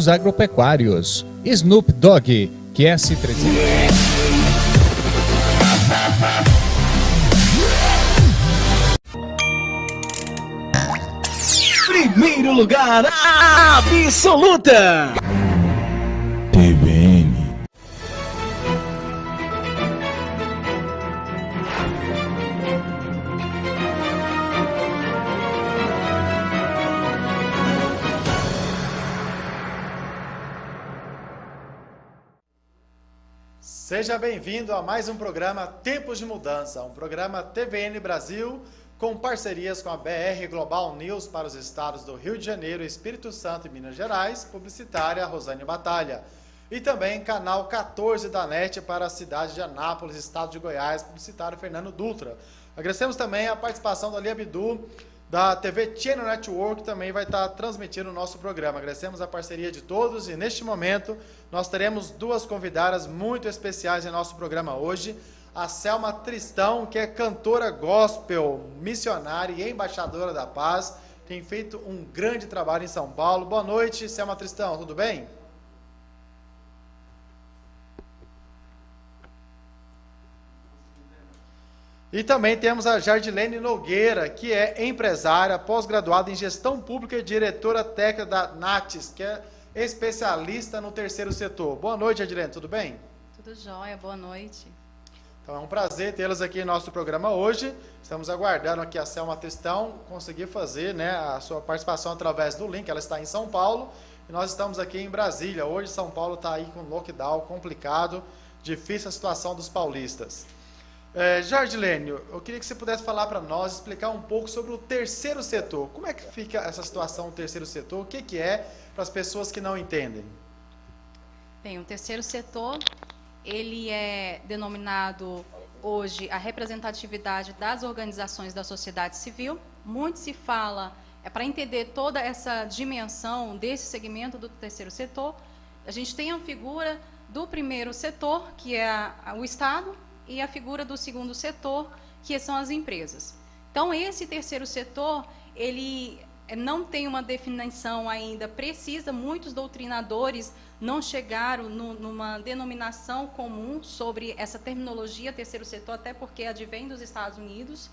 agropecuários. Snoop Dogg, QS300. Primeiro lugar absoluta. TVN. Seja bem-vindo a mais um programa Tempos de Mudança, um programa TVN Brasil com parcerias com a BR Global News para os estados do Rio de Janeiro, Espírito Santo e Minas Gerais, publicitária Rosane Batalha. E também canal 14 da NET para a cidade de Anápolis, estado de Goiás, publicitário Fernando Dutra. Agradecemos também a participação da Ali Abdu, da TV Channel Network, que também vai estar transmitindo o nosso programa. Agradecemos a parceria de todos e neste momento nós teremos duas convidadas muito especiais em nosso programa hoje. A Selma Tristão, que é cantora gospel, missionária e embaixadora da paz, tem feito um grande trabalho em São Paulo. Boa noite, Selma Tristão, tudo bem? E também temos a Jardilene Nogueira, que é empresária, pós-graduada em gestão pública e diretora técnica da NATES, que é especialista no terceiro setor. Boa noite, Jardilene, tudo bem? Tudo jóia, boa noite. Então é um prazer tê-las aqui em nosso programa hoje. Estamos aguardando aqui a Selma Tristão conseguir fazer, né, a sua participação através do link. Ela está em São Paulo e nós estamos aqui em Brasília. Hoje São Paulo está aí com lockdown complicado, difícil a situação dos paulistas. Jardilene, eu queria que você pudesse falar para nós, explicar um pouco sobre o terceiro setor. Como é que fica essa situação do terceiro setor? O que é para as pessoas que não entendem? Bem, o terceiro setor, ele é denominado hoje a representatividade das organizações da sociedade civil. Muito se fala, para entender toda essa dimensão desse segmento do terceiro setor, a gente tem a figura do primeiro setor, que é o Estado, e a figura do segundo setor, que são as empresas. Então, esse terceiro setor, ele não tem uma definição ainda precisa, muitos doutrinadores não chegaram numa denominação comum sobre essa terminologia terceiro setor, até porque advém dos Estados Unidos,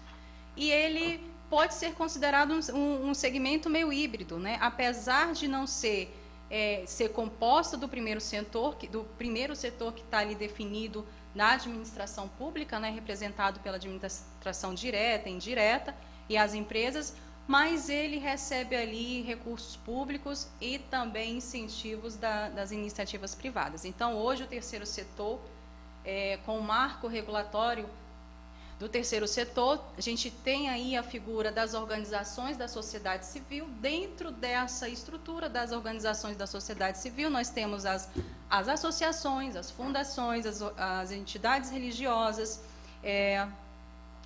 e ele pode ser considerado um segmento meio híbrido, né? Apesar de não ser composta do primeiro setor que está ali definido na administração pública, né, representado pela administração direta e indireta, e as empresas, mas ele recebe ali recursos públicos e também incentivos das iniciativas privadas. Então, hoje, o terceiro setor, com o marco regulatório do terceiro setor, a gente tem aí a figura das organizações da sociedade civil. Dentro dessa estrutura das organizações da sociedade civil, nós temos as associações, as fundações, as entidades religiosas,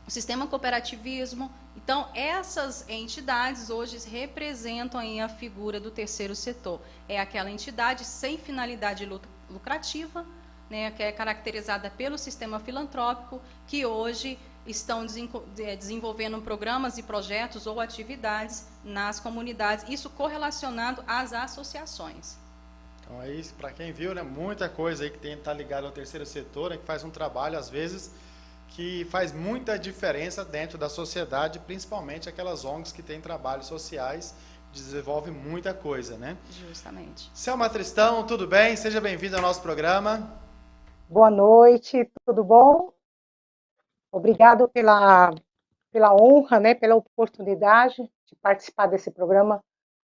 o sistema cooperativismo. Então, essas entidades hoje representam aí a figura do terceiro setor. É aquela entidade sem finalidade lucrativa, né, que é caracterizada pelo sistema filantrópico, que hoje estão desenvolvendo programas e projetos ou atividades nas comunidades, isso correlacionado às associações. Então, aí, para quem viu, né, muita coisa aí que está ligada ao terceiro setor, né, que faz um trabalho, às vezes, que faz muita diferença dentro da sociedade, principalmente aquelas ONGs que têm trabalhos sociais, desenvolve muita coisa, né? Justamente. Selma Tristão, tudo bem? Seja bem-vindo ao nosso programa. Boa noite, tudo bom? Obrigado pela honra, né, pela oportunidade de participar desse programa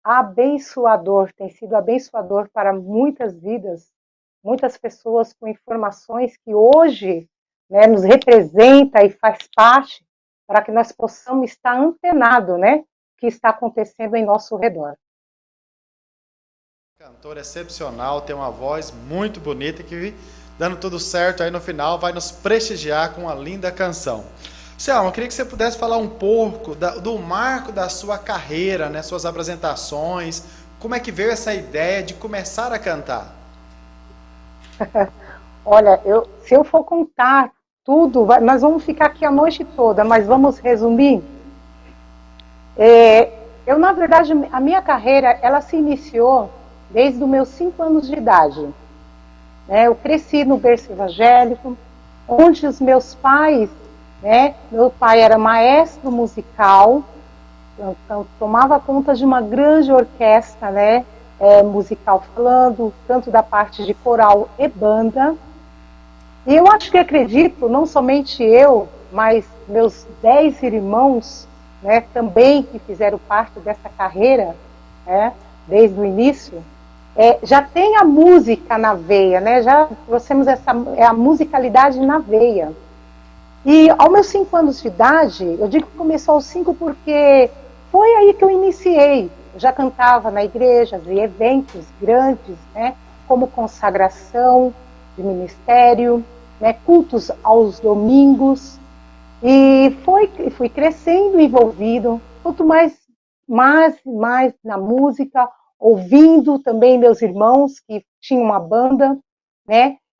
abençoador, tem sido abençoador para muitas vidas, muitas pessoas com informações que hoje, né, nos representa e faz parte para que nós possamos estar antenados, né, que está acontecendo em nosso redor. Cantora excepcional, tem uma voz muito bonita que, dando tudo certo, aí no final vai nos prestigiar com uma linda canção. Selma, eu queria que você pudesse falar um pouco do marco da sua carreira, né, suas apresentações, como é que veio essa ideia de começar a cantar? Olha, se eu for contar tudo, nós vamos ficar aqui a noite toda, mas vamos resumir. Na verdade, a minha carreira, ela se iniciou desde os meus 5 anos de idade. Eu cresci no berço evangélico, onde os meus pais, meu pai era maestro musical, então, tomava conta de uma grande orquestra, musical falando, tanto da parte de coral e banda. E eu acho que acredito, não somente eu, mas meus 10 irmãos, também que fizeram parte dessa carreira, desde o início, já tem a música na veia, já trouxemos a musicalidade na veia. E aos meus 5 anos de idade, eu digo que começou aos 5 porque foi aí que eu iniciei. Eu já cantava na igreja, em eventos grandes, como consagração de ministério, cultos aos domingos, e fui crescendo envolvido, quanto mais na música, ouvindo também meus irmãos que tinham uma banda,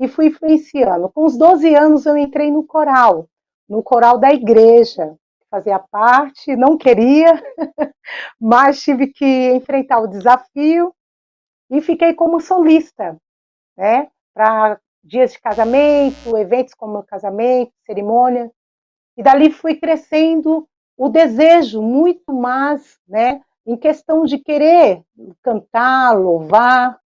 e fui influenciando. Com os 12 anos eu entrei no coral da igreja, fazia parte, não queria, mas tive que enfrentar o desafio e fiquei como solista, para dias de casamento, eventos como casamento, cerimônia, e dali fui crescendo o desejo muito mais, em questão de querer cantar, louvar,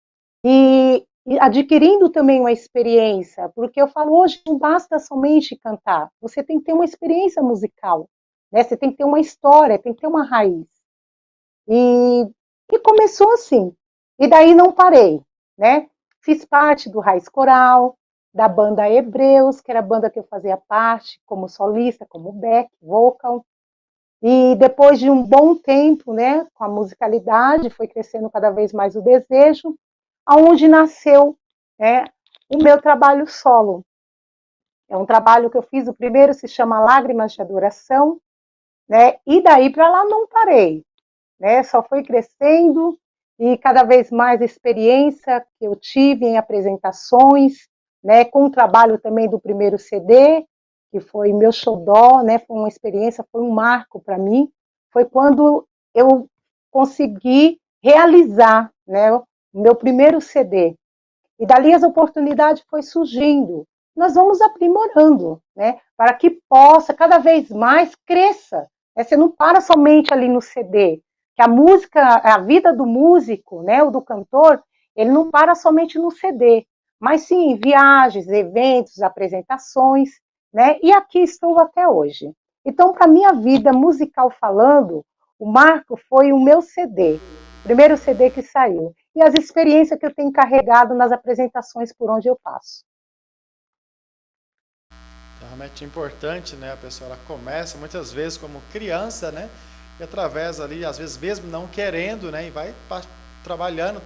e adquirindo também uma experiência, porque eu falo, hoje não basta somente cantar, você tem que ter uma experiência musical, você tem que ter uma história, tem que ter uma raiz. E começou assim, e daí não parei, Fiz parte do Raiz Coral, da banda Hebreus, que era a banda que eu fazia parte, como solista, como back, vocal. E depois de um bom tempo, com a musicalidade, foi crescendo cada vez mais o desejo, aonde nasceu o meu trabalho solo. É um trabalho que eu fiz, o primeiro se chama Lágrimas de Adoração, e daí para lá não parei, só foi crescendo, e cada vez mais experiência que eu tive em apresentações, com o trabalho também do primeiro CD, que foi meu xodó, foi uma experiência, foi um marco para mim, foi quando eu consegui realizar, o meu primeiro CD. E dali as oportunidades foi surgindo. Nós vamos aprimorando, para que possa cada vez mais cresça. Você não para somente ali no CD, que a música, a vida do músico, ou do cantor, ele não para somente no CD, mas sim em viagens, eventos, apresentações, e aqui estou até hoje. Então, para a minha vida musical falando, o marco foi o meu CD, o primeiro CD que saiu, e as experiências que eu tenho carregado nas apresentações por onde eu passo. Realmente importante, a pessoa ela começa muitas vezes como criança, e através ali, às vezes mesmo não querendo, e vai trabalhando,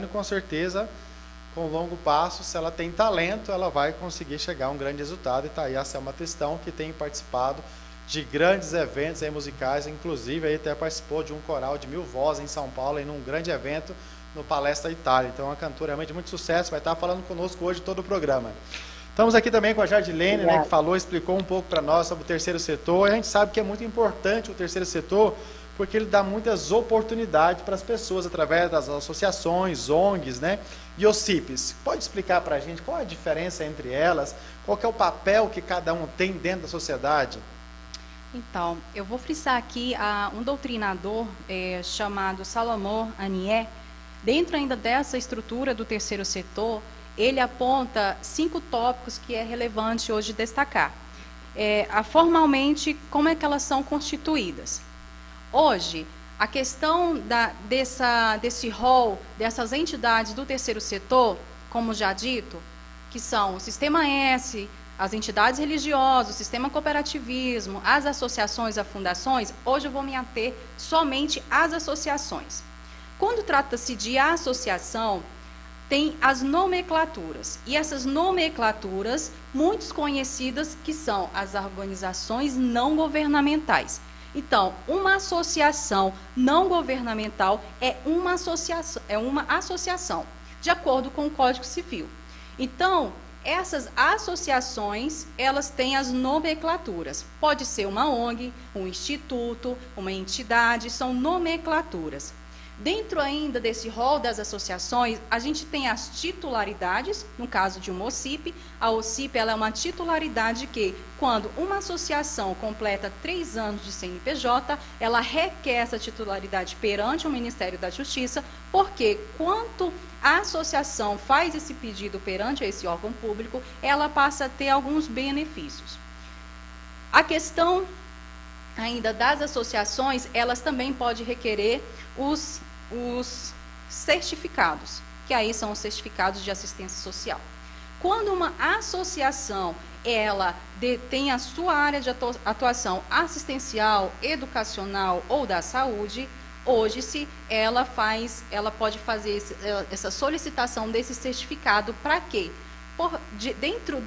e com certeza, com longo passo, se ela tem talento, ela vai conseguir chegar a um grande resultado. E tá aí a Selma Tristão, que tem participado de grandes eventos aí musicais, inclusive aí até participou de um coral de 1000 vozes em São Paulo, em um grande evento no Palestra Itália. Então, é uma cantora realmente de muito sucesso, vai estar falando conosco hoje todo o programa. Estamos aqui também com a Jardilene, que falou, explicou um pouco para nós sobre o terceiro setor. A gente sabe que é muito importante o terceiro setor, porque ele dá muitas oportunidades para as pessoas, através das associações, ONGs, e OCIPs. Pode explicar para a gente qual a diferença entre elas, qual que é o papel que cada um tem dentro da sociedade? Então, eu vou frisar aqui um doutrinador chamado Salomão Anier. Dentro ainda dessa estrutura do terceiro setor, ele aponta 5 tópicos que é relevante hoje destacar. Formalmente, como é que elas são constituídas? Hoje, a questão desse rol, dessas entidades do terceiro setor, como já dito, que são o Sistema S, as entidades religiosas, o sistema cooperativismo, as associações, as fundações, hoje eu vou me ater somente às associações. Quando trata-se de associação, tem as nomenclaturas, e essas nomenclaturas, muitos conhecidas, que são as organizações não governamentais. Então, uma associação não governamental é uma associação, de acordo com o Código Civil. Então, essas associações, elas têm as nomenclaturas. Pode ser uma ONG, um instituto, uma entidade, são nomenclaturas. Dentro ainda desse rol das associações, a gente tem as titularidades, no caso de uma OCIP. A OCIP ela é uma titularidade que, quando uma associação completa 3 anos de CNPJ, ela requer essa titularidade perante o Ministério da Justiça, porque quanto a associação faz esse pedido perante esse órgão público, ela passa a ter alguns benefícios. A questão ainda das associações, elas também podem requerer os certificados, que aí são os certificados de assistência social. Quando uma associação ela tem a sua área de atuação assistencial, educacional ou da saúde, hoje ela pode fazer essa solicitação desse certificado para quê? Dentro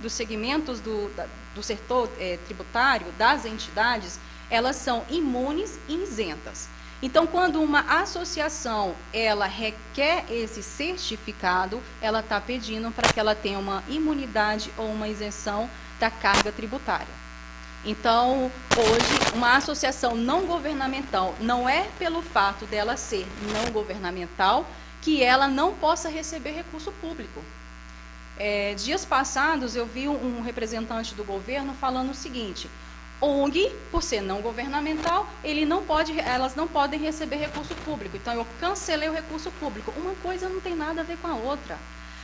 dos segmentos do setor tributário, das entidades, elas são imunes e isentas. Então, quando uma associação ela requer esse certificado, ela está pedindo para que ela tenha uma imunidade ou uma isenção da carga tributária. Então, hoje, uma associação não governamental, não é pelo fato dela ser não governamental que ela não possa receber recurso público. Dias passados, eu vi um representante do governo falando o seguinte: ONG, por ser não governamental, elas não podem receber recurso público. Então, eu cancelei o recurso público. Uma coisa não tem nada a ver com a outra.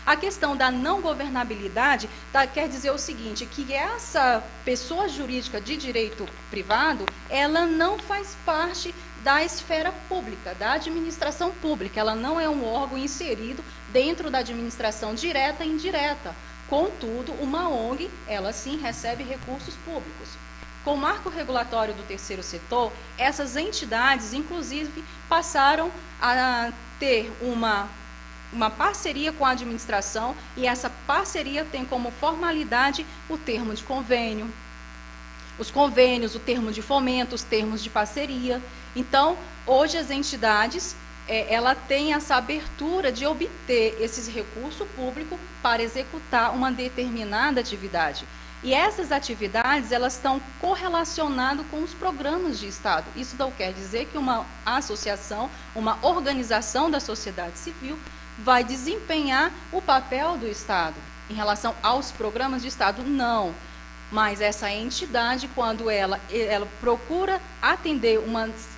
A questão da não governabilidade quer dizer o seguinte, que essa pessoa jurídica de direito privado, ela não faz parte da esfera pública, da administração pública. Ela não é um órgão inserido dentro da administração direta e indireta. Contudo, uma ONG, ela sim recebe recursos públicos. Com o marco regulatório do terceiro setor, essas entidades, inclusive, passaram a ter uma parceria com a administração, e essa parceria tem como formalidade o termo de convênio, os convênios, o termo de fomento, os termos de parceria. Então, hoje as entidades, ela tem essa abertura de obter esses recursos públicos para executar uma determinada atividade. E essas atividades, elas estão correlacionadas com os programas de Estado. Isso não quer dizer que uma associação, uma organização da sociedade civil, vai desempenhar o papel do Estado em relação aos programas de Estado, não. Mas essa entidade, quando ela procura atender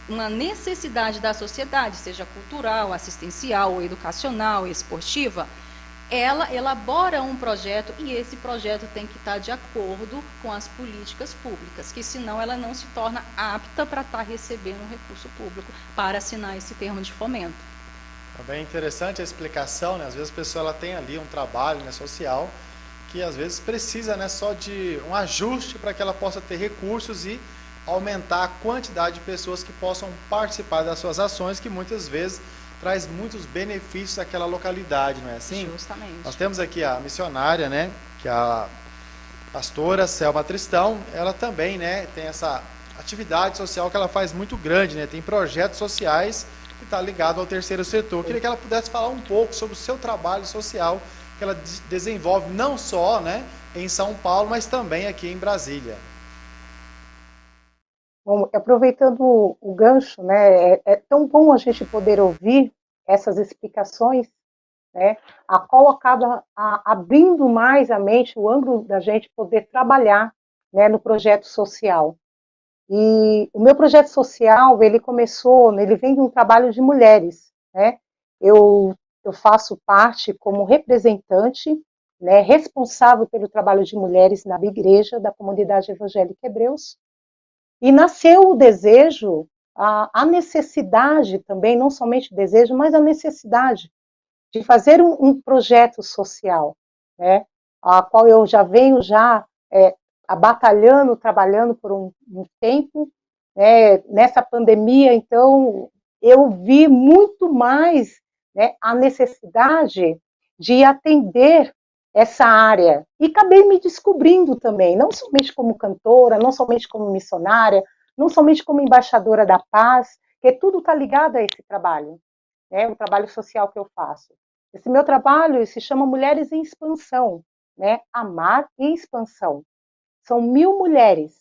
uma necessidade da sociedade, seja cultural, assistencial, ou educacional, esportiva, ela elabora um projeto, e esse projeto tem que estar de acordo com as políticas públicas, que senão ela não se torna apta para estar recebendo um recurso público para assinar esse termo de fomento. É bem interessante a explicação, né? Às vezes a pessoa ela tem ali um trabalho, né, social, que às vezes precisa, né, só de um ajuste para que ela possa ter recursos e aumentar a quantidade de pessoas que possam participar das suas ações, que muitas vezes traz muitos benefícios àquela localidade, não é assim? Justamente. Nós temos aqui a missionária, né, que é a pastora Selma Tristão. Ela também, né, tem essa atividade social que ela faz muito grande, né, tem projetos sociais que está ligado ao terceiro setor. Eu queria que ela pudesse falar um pouco sobre o seu trabalho social que ela desenvolve não só, né, em São Paulo, mas também aqui em Brasília. Bom, aproveitando o gancho, né, é tão bom a gente poder ouvir essas explicações, né, a qual acaba abrindo mais a mente, o ângulo da gente poder trabalhar, né, no projeto social. E o meu projeto social, ele vem de um trabalho de mulheres, né, eu faço parte como representante, né, responsável pelo trabalho de mulheres na igreja da comunidade evangélica Hebreus. E nasceu o desejo, a necessidade também, não somente o desejo, mas a necessidade de fazer um projeto social, né, a qual eu já venho batalhando, trabalhando por um tempo, né, nessa pandemia. Então, eu vi muito mais, né, a necessidade de atender essa área, e acabei me descobrindo também, não somente como cantora, não somente como missionária, não somente como embaixadora da paz, que tudo está ligado a esse trabalho, né, o trabalho social que eu faço. Esse meu trabalho se chama Mulheres em Expansão, né, Amar em Expansão. São 1000 mulheres,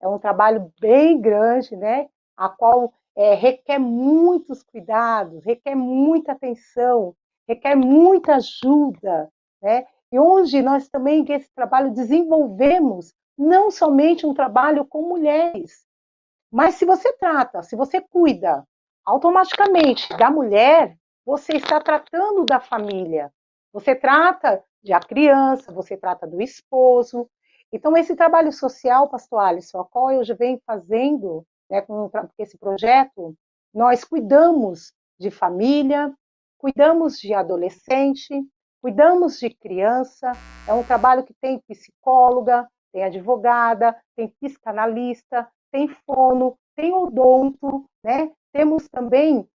é um trabalho bem grande, né, a qual requer muitos cuidados, requer muita atenção, requer muita ajuda, né? E onde nós também, nesse trabalho, desenvolvemos não somente um trabalho com mulheres, mas se você trata, se você cuida automaticamente da mulher, você está tratando da família. Você trata da criança, você trata do esposo. Então, esse trabalho social, pastor Alisson, a qual eu já venho fazendo, né, com esse projeto, nós cuidamos de família, cuidamos de adolescente, cuidamos de criança. É um trabalho que tem psicóloga, tem advogada, tem psicanalista, tem fono, tem odonto, né? Temos também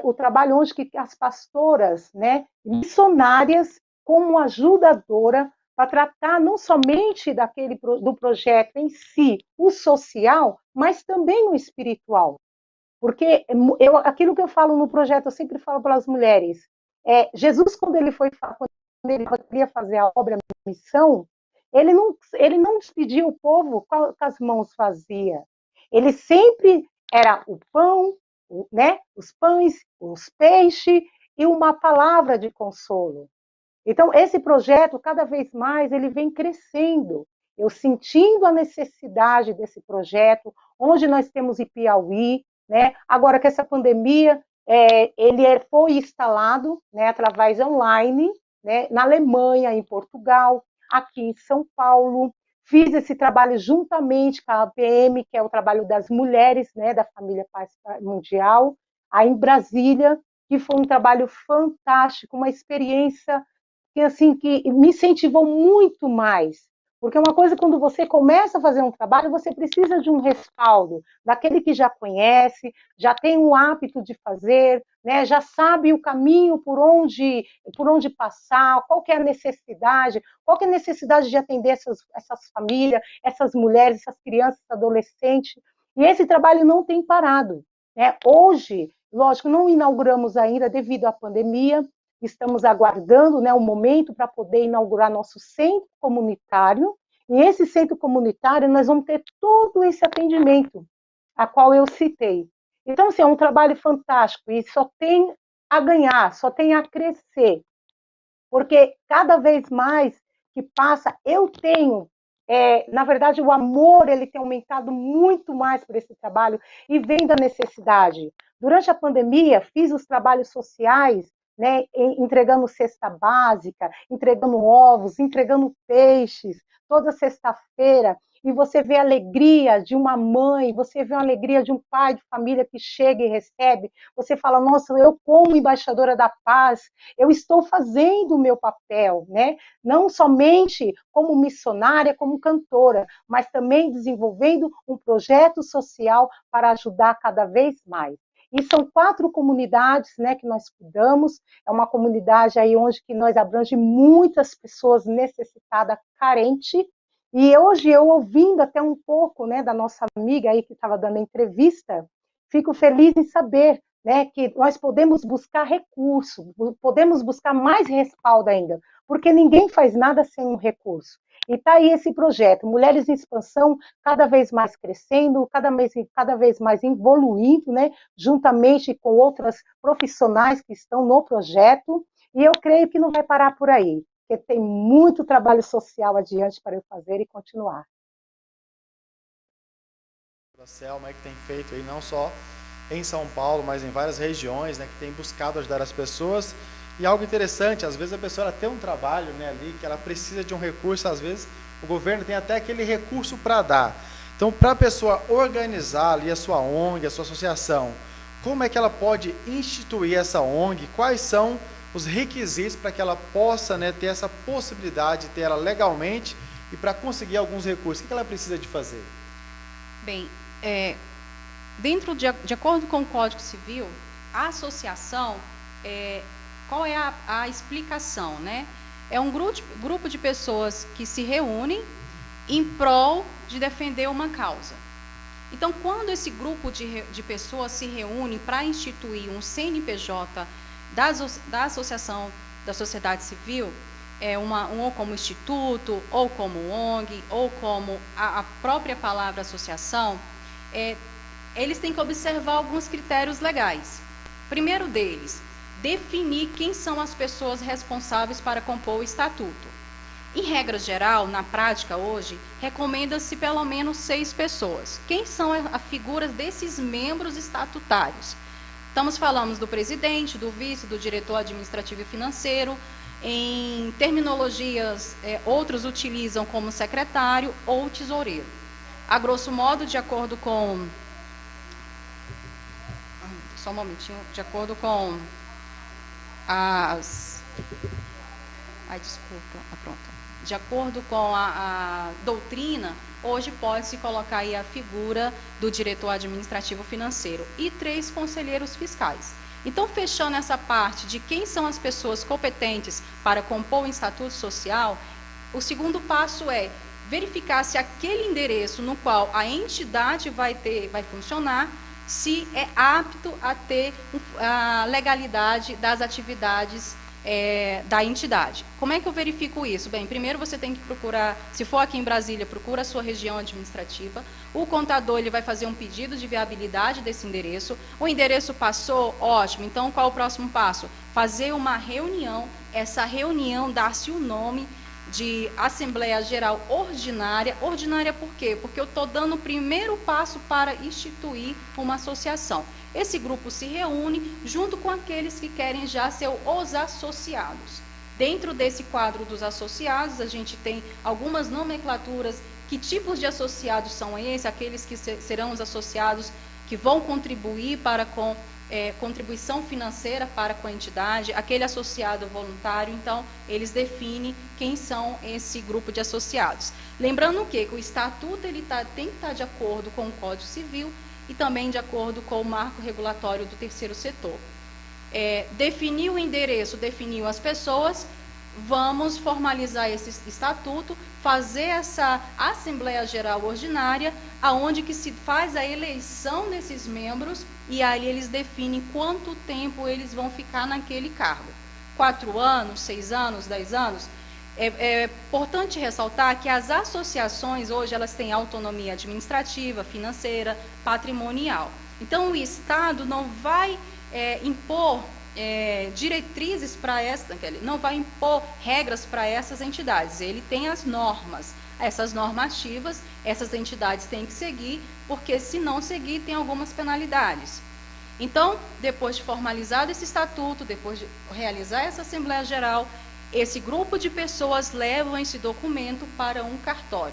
o trabalho onde que as pastoras, né, missionárias, como ajudadora, para tratar não somente do projeto em si, o social, mas também o espiritual. Porque aquilo que eu falo no projeto, eu sempre falo para as mulheres, Jesus, quando ele queria fazer a obra, a missão, ele não despedia o povo com as mãos vazias. Ele sempre era o pão, né, os pães, os peixes e uma palavra de consolo. Então, esse projeto, cada vez mais, ele vem crescendo. Eu sentindo a necessidade desse projeto, onde nós temos em Piauí, né? Agora que essa pandemia, ele foi instalado, né, através online, né, na Alemanha, em Portugal, aqui em São Paulo. Fiz esse trabalho juntamente com a APM, que é o trabalho das mulheres, né, da Família Paz Mundial, aí em Brasília, que foi um trabalho fantástico, uma experiência que me incentivou muito mais. Porque uma coisa, quando você começa a fazer um trabalho, você precisa de um respaldo, daquele que já conhece, já tem um hábito de fazer, né, já sabe o caminho por onde passar, qual que é a necessidade, qual que é a necessidade de atender essas famílias, essas mulheres, essas crianças, adolescentes. E esse trabalho não tem parado, né? Hoje, lógico, não inauguramos ainda devido à pandemia, estamos aguardando, né, o momento para poder inaugurar nosso centro comunitário, e esse centro comunitário nós vamos ter todo esse atendimento, a qual eu citei. Então, assim, é um trabalho fantástico, e só tem a ganhar, só tem a crescer, porque cada vez mais que passa, eu tenho, na verdade, o amor, ele tem aumentado muito mais por esse trabalho, e vem da necessidade. Durante a pandemia, fiz os trabalhos sociais, né, entregando cesta básica, entregando ovos, entregando peixes, toda sexta-feira, e você vê a alegria de uma mãe, você vê a alegria de um pai de família que chega e recebe, você fala, nossa, eu como embaixadora da paz, eu estou fazendo o meu papel, né? Não somente como missionária, como cantora, mas também desenvolvendo um projeto social para ajudar cada vez mais. E são 4 comunidades, né, que nós cuidamos, é uma comunidade aí onde que nós abrangemos muitas pessoas necessitadas, carentes, e hoje eu ouvindo até um pouco, né, da nossa amiga aí que estava dando a entrevista, fico feliz em saber, né, que nós podemos buscar recurso, podemos buscar mais respaldo ainda, porque ninguém faz nada sem um recurso. E está aí esse projeto, Mulheres em Expansão, cada vez mais crescendo, cada vez mais evoluindo, né, juntamente com outras profissionais que estão no projeto, e eu creio que não vai parar por aí, porque tem muito trabalho social adiante para eu fazer e continuar. A Selma, que tem feito aí não só em São Paulo, mas em várias regiões, né, que tem buscado ajudar as pessoas. E algo interessante, às vezes a pessoa ela tem um trabalho, né, ali, que ela precisa de um recurso, às vezes o governo tem até aquele recurso para dar. Então, para a pessoa organizar ali a sua ONG, a sua associação, como é que ela pode instituir essa ONG? Quais são os requisitos para que ela possa, né, ter essa possibilidade de ter ela legalmente e para conseguir alguns recursos? O que ela precisa de fazer? Bem, de acordo com o Código Civil, a associação, qual é a explicação, né? É um grupo de pessoas que se reúnem em prol de defender uma causa. Então, quando esse grupo de pessoas se reúne para instituir um CNPJ da Associação da Sociedade Civil, ou como instituto, ou como ONG, ou como a própria palavra associação, eles têm que observar alguns critérios legais. Primeiro deles, definir quem são as pessoas responsáveis para compor o estatuto. Em regra geral, na prática hoje, recomenda-se pelo menos 6 pessoas. Quem são as figuras desses membros estatutários? Falamos do presidente, do vice, do diretor administrativo e financeiro. Em terminologias, outros utilizam como secretário ou tesoureiro. A grosso modo, de acordo com... Só um momentinho. De acordo com as... Ai, desculpa. Pronto. De acordo com a doutrina, hoje pode-se colocar aí a figura do diretor administrativo financeiro e 3 conselheiros fiscais. Então, fechando essa parte de quem são as pessoas competentes para compor o estatuto social, o segundo passo é verificar se aquele endereço no qual a entidade vai funcionar, se é apto a ter a legalidade das atividades da entidade. Como é que eu verifico isso? Bem, primeiro você tem que procurar, se for aqui em Brasília, procura a sua região administrativa. O contador ele vai fazer um pedido de viabilidade desse endereço. O endereço passou, ótimo. Então, qual é o próximo passo? Fazer uma reunião. Essa reunião dá-se o nome de Assembleia Geral Ordinária. Ordinária por quê? Porque eu estou dando o primeiro passo para instituir uma associação. Esse grupo se reúne junto com aqueles que querem já ser os associados. Dentro desse quadro dos associados, a gente tem algumas nomenclaturas. Que tipos de associados são esses? Aqueles que serão os associados que vão contribuir com contribuição financeira para com a entidade, aquele associado voluntário. Então, eles definem quem são esse grupo de associados. Lembrando que o estatuto tem que estar de acordo com o Código Civil e também de acordo com o marco regulatório do terceiro setor. Definiu o endereço, definiu as pessoas, vamos formalizar esse estatuto, fazer essa Assembleia Geral Ordinária, aonde que se faz a eleição desses membros e aí eles definem quanto tempo eles vão ficar naquele cargo. 4 anos, 6 anos, 10 anos? É importante ressaltar que as associações hoje elas têm autonomia administrativa, financeira, patrimonial. Então o Estado não vai impor diretrizes para não vai impor regras para essas entidades. Ele tem as normas, essas normativas, essas entidades têm que seguir, porque se não seguir tem algumas penalidades. Então, depois de formalizado esse estatuto, depois de realizar essa Assembleia Geral, esse grupo de pessoas levam esse documento para um cartório.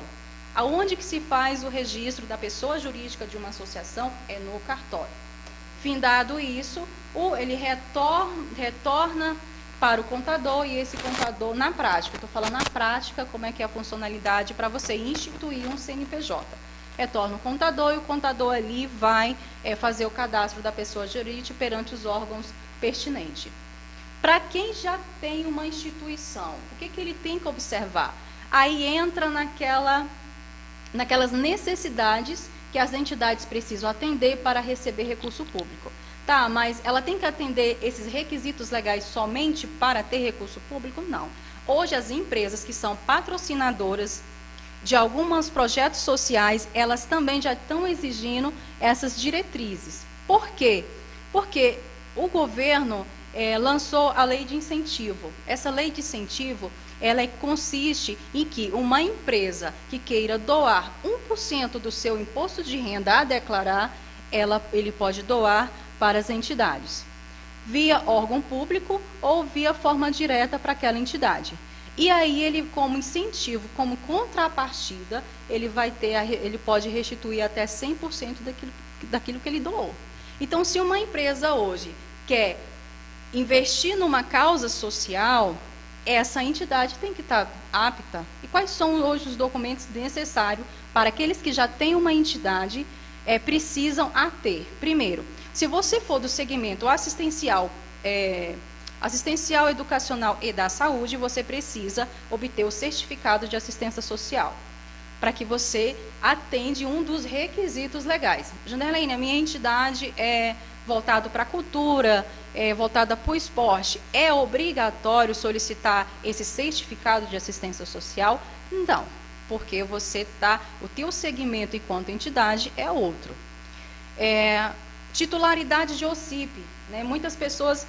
Aonde que se faz o registro da pessoa jurídica de uma associação? É no cartório. Findado isso, ele retorna para o contador e esse contador, na prática, estou falando na prática, como é que é a funcionalidade para você instituir um CNPJ. Retorna o contador e o contador ali vai fazer o cadastro da pessoa jurídica perante os órgãos pertinentes. Para quem já tem uma instituição, o que ele tem que observar? Aí entra naquelas necessidades que as entidades precisam atender para receber recurso público. Tá, mas ela tem que atender esses requisitos legais somente para ter recurso público? Não. Hoje as empresas que são patrocinadoras de alguns projetos sociais, elas também já estão exigindo essas diretrizes. Por quê? Porque o governo lançou a lei de incentivo. Essa lei de incentivo, ela consiste em que uma empresa que queira doar 1% do seu imposto de renda a declarar, ele pode doar para as entidades, via órgão público ou via forma direta para aquela entidade. E aí ele, como incentivo, como contrapartida, ele pode restituir até 100% daquilo que ele doou. Então, se uma empresa hoje quer investir numa causa social, essa entidade tem que estar apta. E quais são hoje os documentos necessários para aqueles que já têm uma entidade precisam ter? Primeiro, se você for do segmento assistencial, educacional e da saúde, você precisa obter o certificado de assistência social, para que você atende um dos requisitos legais. Janderleine, a minha entidade é voltada para a cultura, voltada para o esporte. É obrigatório solicitar esse certificado de assistência social? Não, porque o teu segmento enquanto entidade é outro. Titularidade de OCIP, né? Muitas pessoas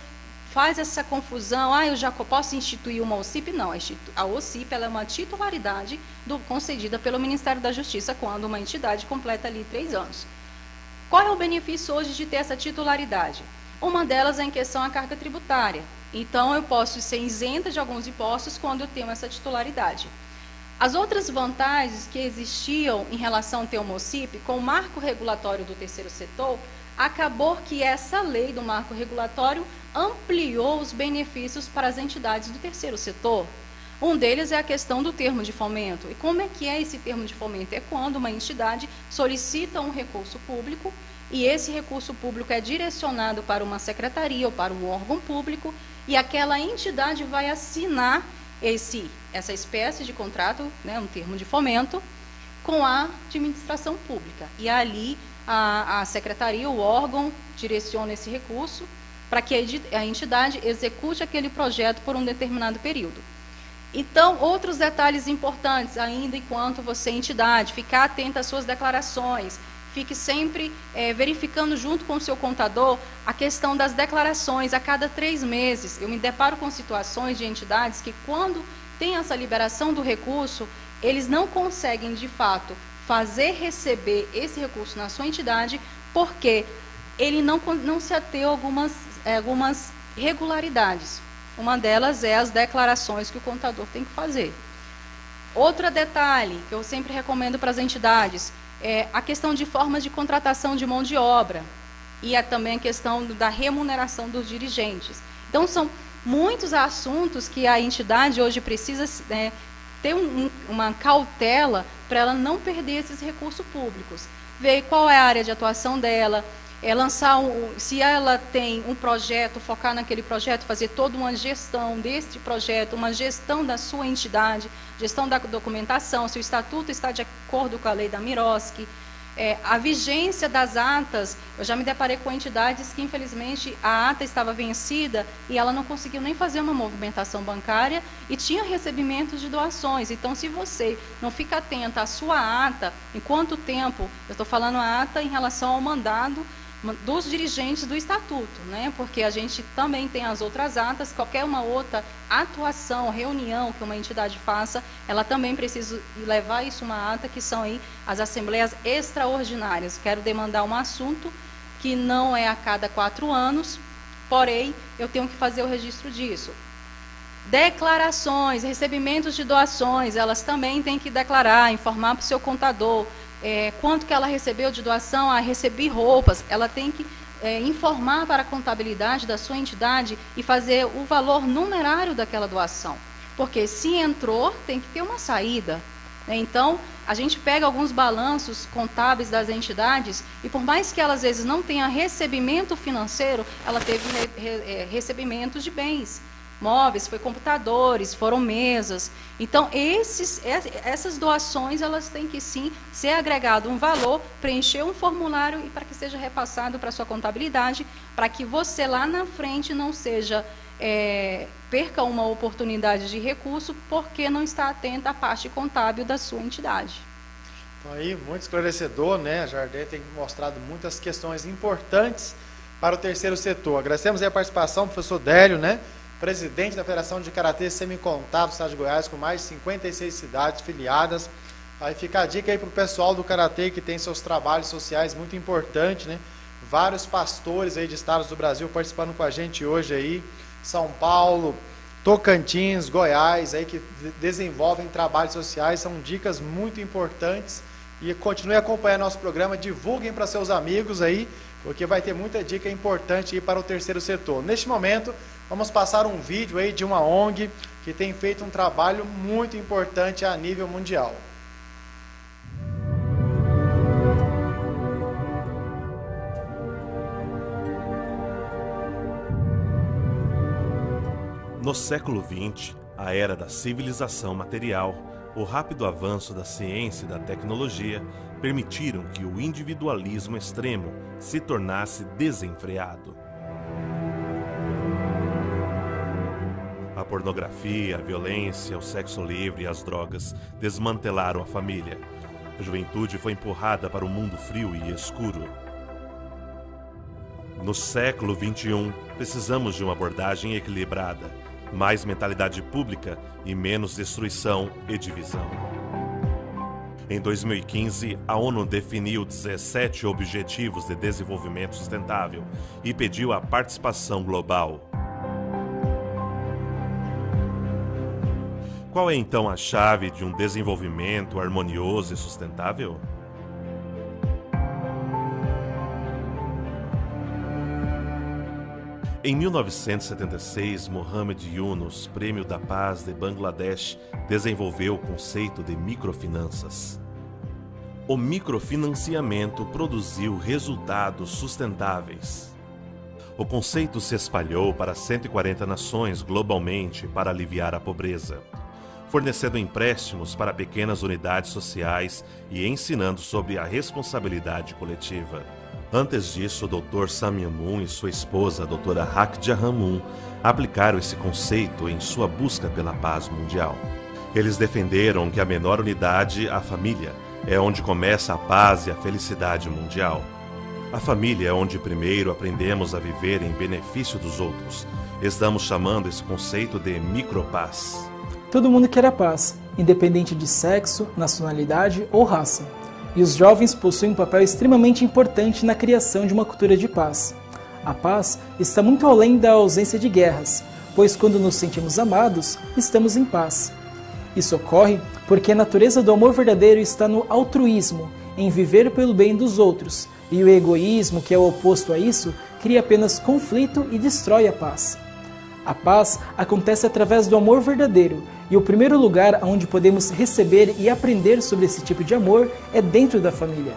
fazem essa confusão, eu já posso instituir uma OCIP? Não, a OCIP ela é uma titularidade concedida pelo Ministério da Justiça quando uma entidade completa ali 3 anos. Qual é o benefício hoje de ter essa titularidade? Uma delas é em questão à carga tributária. Então, eu posso ser isenta de alguns impostos quando eu tenho essa titularidade. As outras vantagens que existiam em relação a ter uma OCIP, com o marco regulatório do terceiro setor, acabou que essa lei do marco regulatório ampliou os benefícios para as entidades do terceiro setor. Um deles é a questão do termo de fomento. E como é que é esse termo de fomento? É quando uma entidade solicita um recurso público e esse recurso público é direcionado para uma secretaria ou para um órgão público e aquela entidade vai assinar essa espécie de contrato, né, um termo de fomento, com a administração pública. E ali a secretaria, o órgão, direciona esse recurso para que a entidade execute aquele projeto por um determinado período. Então, outros detalhes importantes, ainda enquanto você é entidade, ficar atento às suas declarações, fique sempre verificando junto com o seu contador a questão das declarações a cada 3 meses. Eu me deparo com situações de entidades que, quando tem essa liberação do recurso, eles não conseguem, de fato, fazer receber esse recurso na sua entidade, porque ele não se ateu a algumas irregularidades. Uma delas é as declarações que o contador tem que fazer. Outro detalhe que eu sempre recomendo para as entidades é a questão de formas de contratação de mão de obra e também a questão da remuneração dos dirigentes. Então, são muitos assuntos que a entidade hoje precisa ter uma cautela para ela não perder esses recursos públicos. Ver qual é a área de atuação dela, se ela tem um projeto, focar naquele projeto, fazer toda uma gestão deste projeto, uma gestão da sua entidade, gestão da documentação, se o estatuto está de acordo com a lei da Miroski, a vigência das atas. Eu já me deparei com entidades que, infelizmente, a ata estava vencida e ela não conseguiu nem fazer uma movimentação bancária e tinha recebimentos de doações. Então, se você não fica atenta à sua ata, em quanto tempo, eu estou falando a ata em relação ao mandado dos dirigentes do estatuto, né? Porque a gente também tem as outras atas, qualquer uma outra atuação, reunião que uma entidade faça, ela também precisa levar isso uma ata, que são aí as assembleias extraordinárias. Quero demandar um assunto que não é a cada 4 anos, porém, eu tenho que fazer o registro disso. Declarações, recebimentos de doações, elas também têm que declarar, informar para o seu contador, quanto que ela recebeu de doação, recebi roupas, ela tem que informar para a contabilidade da sua entidade e fazer o valor numerário daquela doação. Porque se entrou, tem que ter uma saída. Né? Então, a gente pega alguns balanços contábeis das entidades e, por mais que ela às vezes não tenha recebimento financeiro, ela teve recebimentos de bens. Móveis, foi computadores, foram mesas. Então, essas doações, elas têm que sim ser agregado um valor, preencher um formulário e para que seja repassado para a sua contabilidade, para que você lá na frente não perca uma oportunidade de recurso porque não está atento à parte contábil da sua entidade. Então, aí, muito esclarecedor, né? A Jardel tem mostrado muitas questões importantes para o terceiro setor. Agradecemos aí a participação do professor Délio, né? Presidente da Federação de Karatê Semi-Contábil do Estado de Goiás, com mais de 56 cidades filiadas. Aí fica a dica aí para o pessoal do Karatê, que tem seus trabalhos sociais muito importantes, né? Vários pastores aí de estados do Brasil participando com a gente hoje aí, São Paulo, Tocantins, Goiás, aí que desenvolvem trabalhos sociais, são dicas muito importantes. E continue acompanhando nosso programa, divulguem para seus amigos aí, porque vai ter muita dica importante aí para o terceiro setor. Neste momento, vamos passar um vídeo aí de uma ONG que tem feito um trabalho muito importante a nível mundial. No século XX, a era da civilização material, o rápido avanço da ciência e da tecnologia permitiram que o individualismo extremo se tornasse desenfreado. A pornografia, a violência, o sexo livre e as drogas desmantelaram a família. A juventude foi empurrada para um mundo frio e escuro. No século XXI, precisamos de uma abordagem equilibrada, mais mentalidade pública e menos destruição e divisão. Em 2015, a ONU definiu 17 Objetivos de Desenvolvimento Sustentável e pediu a participação global. Qual é então a chave de um desenvolvimento harmonioso e sustentável? Em 1976, Mohamed Yunus, Prêmio da Paz de Bangladesh, desenvolveu o conceito de microfinanças. O microfinanciamento produziu resultados sustentáveis. O conceito se espalhou para 140 nações globalmente para aliviar a pobreza, fornecendo empréstimos para pequenas unidades sociais e ensinando sobre a responsabilidade coletiva. Antes disso, o Dr. Samia Moon e sua esposa, a Dra. Hakja Hamun, aplicaram esse conceito em sua busca pela paz mundial. Eles defenderam que a menor unidade, a família, é onde começa a paz e a felicidade mundial. A família é onde primeiro aprendemos a viver em benefício dos outros. Estamos chamando esse conceito de micropaz. Todo mundo quer a paz, independente de sexo, nacionalidade ou raça. E os jovens possuem um papel extremamente importante na criação de uma cultura de paz. A paz está muito além da ausência de guerras, pois quando nos sentimos amados, estamos em paz. Isso ocorre porque a natureza do amor verdadeiro está no altruísmo, em viver pelo bem dos outros, e o egoísmo, que é o oposto a isso, cria apenas conflito e destrói a paz. A paz acontece através do amor verdadeiro, e o primeiro lugar onde podemos receber e aprender sobre esse tipo de amor é dentro da família,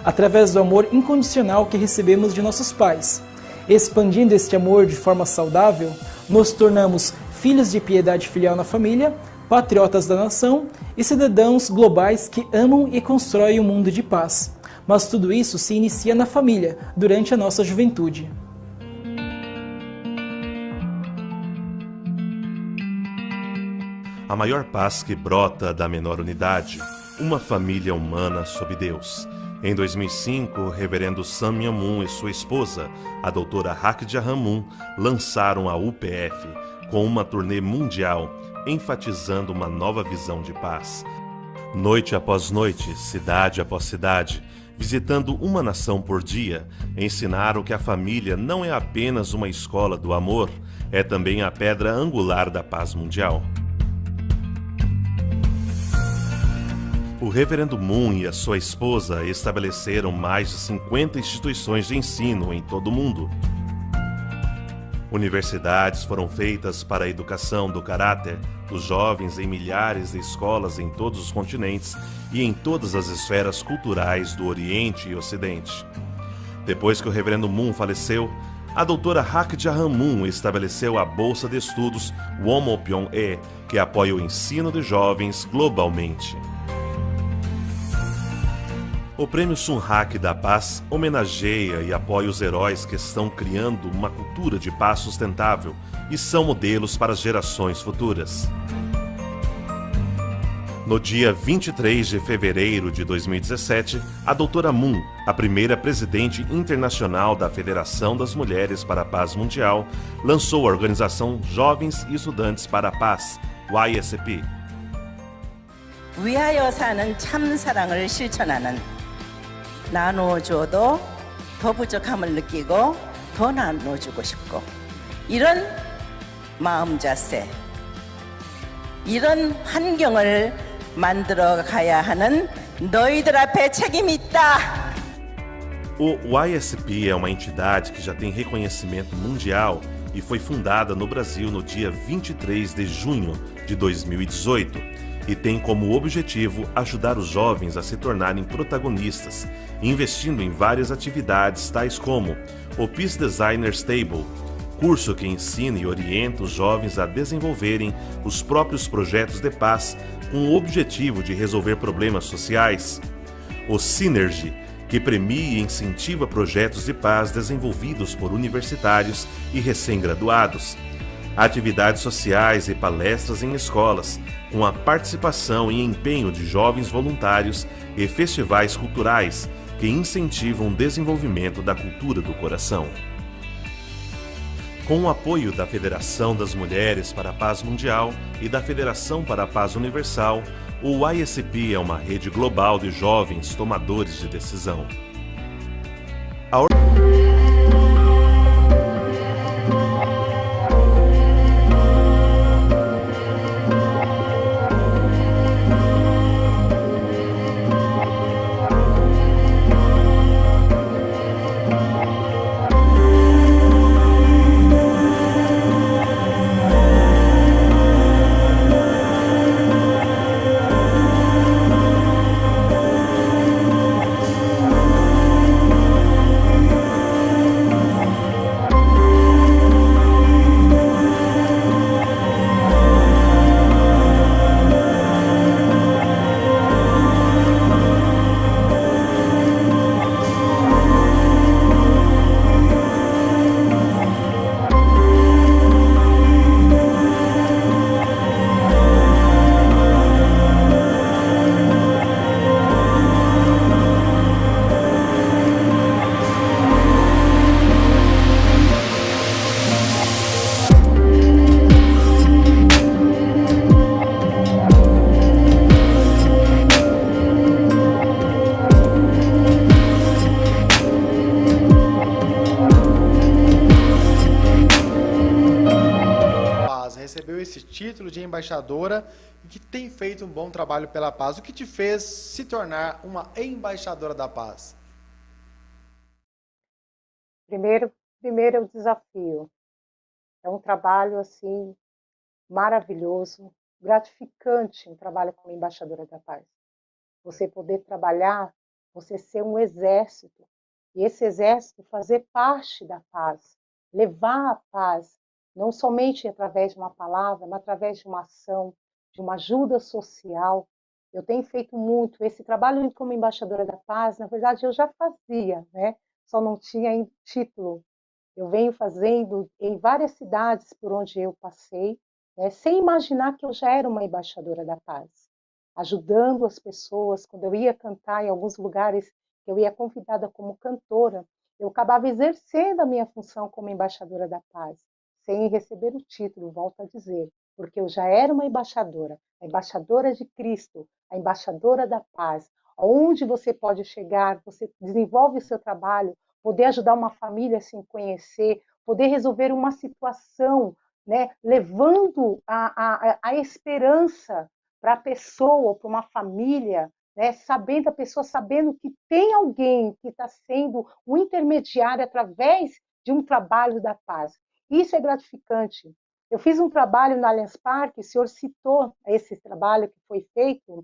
através do amor incondicional que recebemos de nossos pais. Expandindo este amor de forma saudável, nos tornamos filhos de piedade filial na família, patriotas da nação e cidadãos globais que amam e constroem um mundo de paz. Mas tudo isso se inicia na família, durante a nossa juventude. A maior paz que brota da menor unidade, uma família humana sob Deus. Em 2005, o reverendo Samia Moon e sua esposa, a doutora Hakja Hamun, lançaram a UPF com uma turnê mundial, enfatizando uma nova visão de paz. Noite após noite, cidade após cidade, visitando uma nação por dia, ensinaram que a família não é apenas uma escola do amor, é também a pedra angular da paz mundial. O reverendo Moon e a sua esposa estabeleceram mais de 50 instituições de ensino em todo o mundo. Universidades foram feitas para a educação do caráter dos jovens em milhares de escolas em todos os continentes e em todas as esferas culturais do Oriente e Ocidente. Depois que o reverendo Moon faleceu, a doutora Hakja Hamun estabeleceu a Bolsa de Estudos Womopyong-e, que apoia o ensino de jovens globalmente. O Prêmio Sunhak da Paz homenageia e apoia os heróis que estão criando uma cultura de paz sustentável e são modelos para as gerações futuras. No dia 23 de fevereiro de 2017, a doutora Moon, a primeira presidente internacional da Federação das Mulheres para a Paz Mundial, lançou a organização Jovens e Estudantes para a Paz, YSP. 위하여 사는 참 사랑을 실천하는 나눠줘도 더 부족함을 느끼고 더 나눠주고 싶고 이런 마음 자세, 이런 환경을 만들어 가야 하는 너희들 앞에 책임이 있다. O YSP é uma entidade que já tem reconhecimento mundial e foi fundada no Brasil no dia 23 de junho de 2018. E tem como objetivo ajudar os jovens a se tornarem protagonistas, investindo em várias atividades tais como o Peace Designers Table, curso que ensina e orienta os jovens a desenvolverem os próprios projetos de paz com o objetivo de resolver problemas sociais, o Synergy, que premia e incentiva projetos de paz desenvolvidos por universitários e recém-graduados, atividades sociais e palestras em escolas, com a participação e empenho de jovens voluntários e festivais culturais que incentivam o desenvolvimento da cultura do coração. Com o apoio da Federação das Mulheres para a Paz Mundial e da Federação para a Paz Universal, o ISP é uma rede global de jovens tomadores de decisão. Recebeu esse título de embaixadora e que tem feito um bom trabalho pela paz. O que te fez se tornar uma embaixadora da paz? Primeiro é o desafio. É um trabalho assim maravilhoso, gratificante, um trabalho como embaixadora da paz. Você poder trabalhar, você ser um exército, e esse exército fazer parte da paz, levar a paz, não somente através de uma palavra, mas através de uma ação, de uma ajuda social. Eu tenho feito muito esse trabalho como embaixadora da paz. Na verdade, eu já fazia, né? Só não tinha título. Eu venho fazendo em várias cidades por onde eu passei, né? Sem imaginar que eu já era uma embaixadora da paz, ajudando as pessoas. Quando eu ia cantar em alguns lugares, eu ia convidada como cantora, eu acabava exercendo a minha função como embaixadora da paz, sem receber o título, volto a dizer, porque eu já era uma embaixadora, a embaixadora de Cristo, a embaixadora da paz. Onde você pode chegar, você desenvolve o seu trabalho, poder ajudar uma família a se conhecer, poder resolver uma situação, né, levando a esperança para a pessoa, para uma família, né, sabendo a pessoa sabendo que tem alguém que está sendo o intermediário através de um trabalho da paz. Isso é gratificante. Eu fiz um trabalho na Allianz Parque, o senhor citou esse trabalho que foi feito.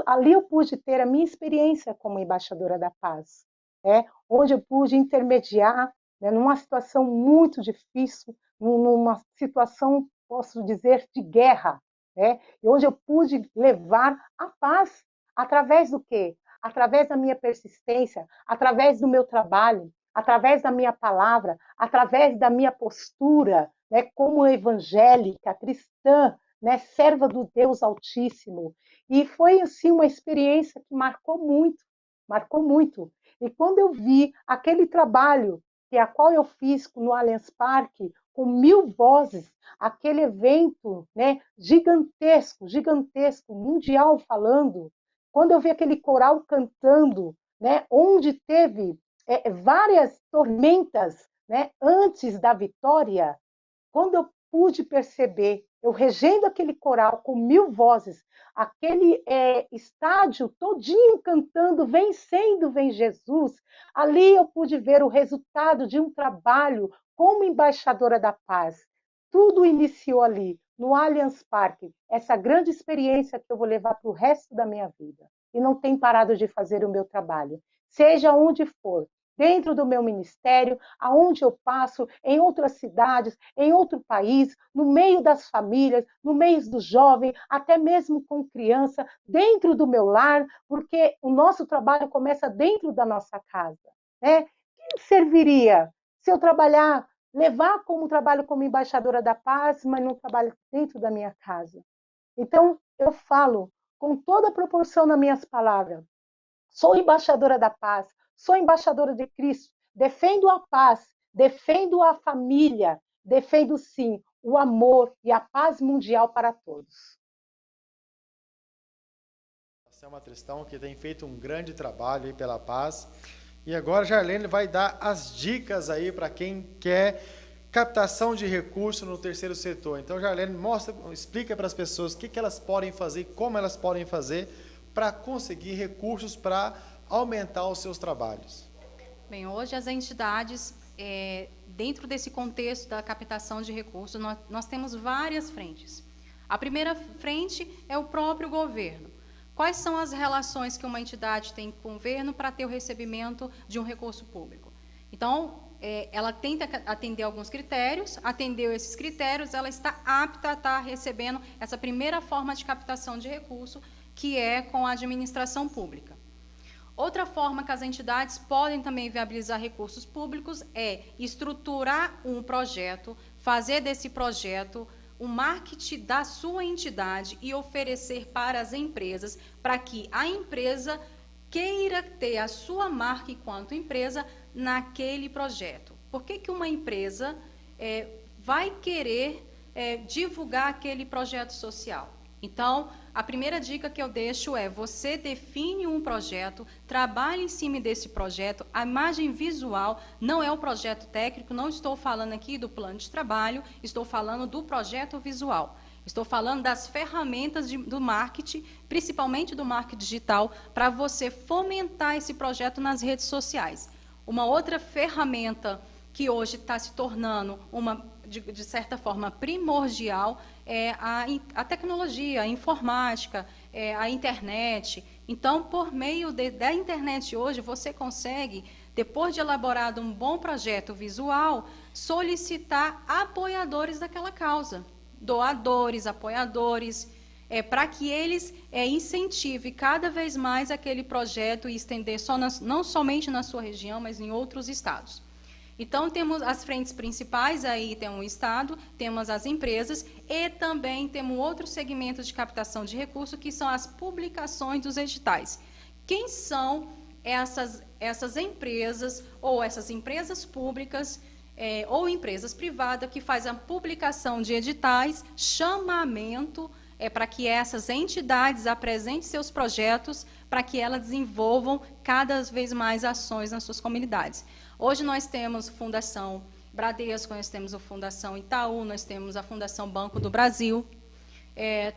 Ali eu pude ter a minha experiência como embaixadora da paz, né, onde eu pude intermediar, né, numa situação muito difícil, numa situação, posso dizer, de guerra, né, e onde eu pude levar a paz através do quê? Através da minha persistência, através do meu trabalho, através da minha palavra, através da minha postura, né, como evangélica, cristã, né, serva do Deus Altíssimo. E foi assim uma experiência que marcou muito, marcou muito. E quando eu vi aquele trabalho que a qual eu fiz no Allianz Parque, com 1000 vozes, aquele evento, né, gigantesco, gigantesco, mundial falando, quando eu vi aquele coral cantando, né, onde teve várias tormentas, né, antes da vitória, quando eu pude perceber, eu regendo aquele coral com 1000 vozes, aquele estádio todinho cantando, vencendo, vem Jesus, ali eu pude ver o resultado de um trabalho como embaixadora da paz. Tudo iniciou ali, no Allianz Parque, essa grande experiência que eu vou levar para o resto da minha vida. E não tenho parado de fazer o meu trabalho, seja onde for, dentro do meu ministério, aonde eu passo, em outras cidades, em outro país, no meio das famílias, no meio dos jovens, até mesmo com criança, dentro do meu lar, porque o nosso trabalho começa dentro da nossa casa, né? Que serviria se eu trabalhar, levar como trabalho como embaixadora da paz, mas não trabalho dentro da minha casa? Então, eu falo com toda a proporção nas minhas palavras, sou embaixadora da paz, sou embaixadora de Cristo, defendo a paz, defendo a família, defendo sim o amor e a paz mundial para todos. Selma Tristão, que tem feito um grande trabalho aí pela paz. E agora Jarlene vai dar as dicas aí para quem quer captação de recursos no terceiro setor. Então, Jarlene, explica para as pessoas o que elas podem fazer, como elas podem fazer para conseguir recursos para aumentar os seus trabalhos. Bem, hoje as entidades, dentro desse contexto da captação de recursos, nós temos várias frentes. A primeira frente é o próprio governo. Quais são as relações que uma entidade tem com o governo para ter o recebimento de um recurso público? Então, ela tenta atender alguns critérios, atendeu esses critérios, ela está apta a estar recebendo essa primeira forma de captação de recurso, que é com a administração pública. Outra forma que as entidades podem também viabilizar recursos públicos é estruturar um projeto, fazer desse projeto o marketing da sua entidade e oferecer para as empresas, para que a empresa queira ter a sua marca enquanto empresa naquele projeto. Por que uma empresa vai querer divulgar aquele projeto social? Então, a primeira dica que eu deixo é: você define um projeto, trabalhe em cima desse projeto. A imagem visual não é o projeto técnico, não estou falando aqui do plano de trabalho, estou falando do projeto visual. Estou falando das ferramentas do marketing, principalmente do marketing digital, para você fomentar esse projeto nas redes sociais. Uma outra ferramenta que hoje está se tornando de certa forma primordial é a tecnologia, a informática, a internet. Então, por meio da internet hoje, você consegue, depois de elaborado um bom projeto visual, solicitar apoiadores daquela causa, doadores, apoiadores, para que eles incentivem cada vez mais aquele projeto e estender não somente na sua região, mas em outros estados. Então, temos as frentes principais, aí tem o Estado, temos as empresas e também temos outro segmento de captação de recursos, que são as publicações dos editais. Quem são essas empresas ou essas empresas públicas ou empresas privadas que fazem a publicação de editais, chamamento para que essas entidades apresentem seus projetos, para que elas desenvolvam cada vez mais ações nas suas comunidades. Hoje nós temos Fundação Bradesco, nós temos a Fundação Itaú, nós temos a Fundação Banco do Brasil,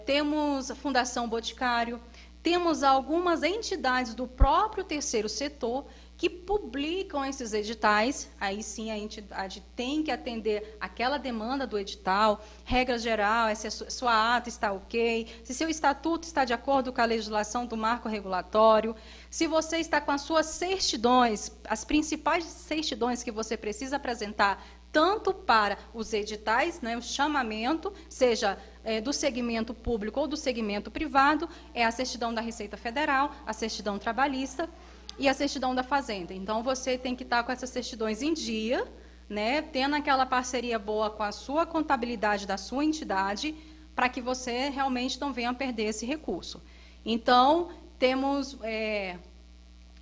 temos a Fundação Boticário, temos algumas entidades do próprio terceiro setor que publicam esses editais. Aí sim a entidade tem que atender aquela demanda do edital, regra geral, se a sua ata está ok, se seu estatuto está de acordo com a legislação do marco regulatório, se você está com as suas certidões, as principais certidões que você precisa apresentar, tanto para os editais, o chamamento, seja do segmento público ou do segmento privado, é a certidão da Receita Federal, a certidão trabalhista e a certidão da Fazenda. Então, você tem que estar com essas certidões em dia, tendo aquela parceria boa com a sua contabilidade da sua entidade, para que você realmente não venha a perder esse recurso. Então, temos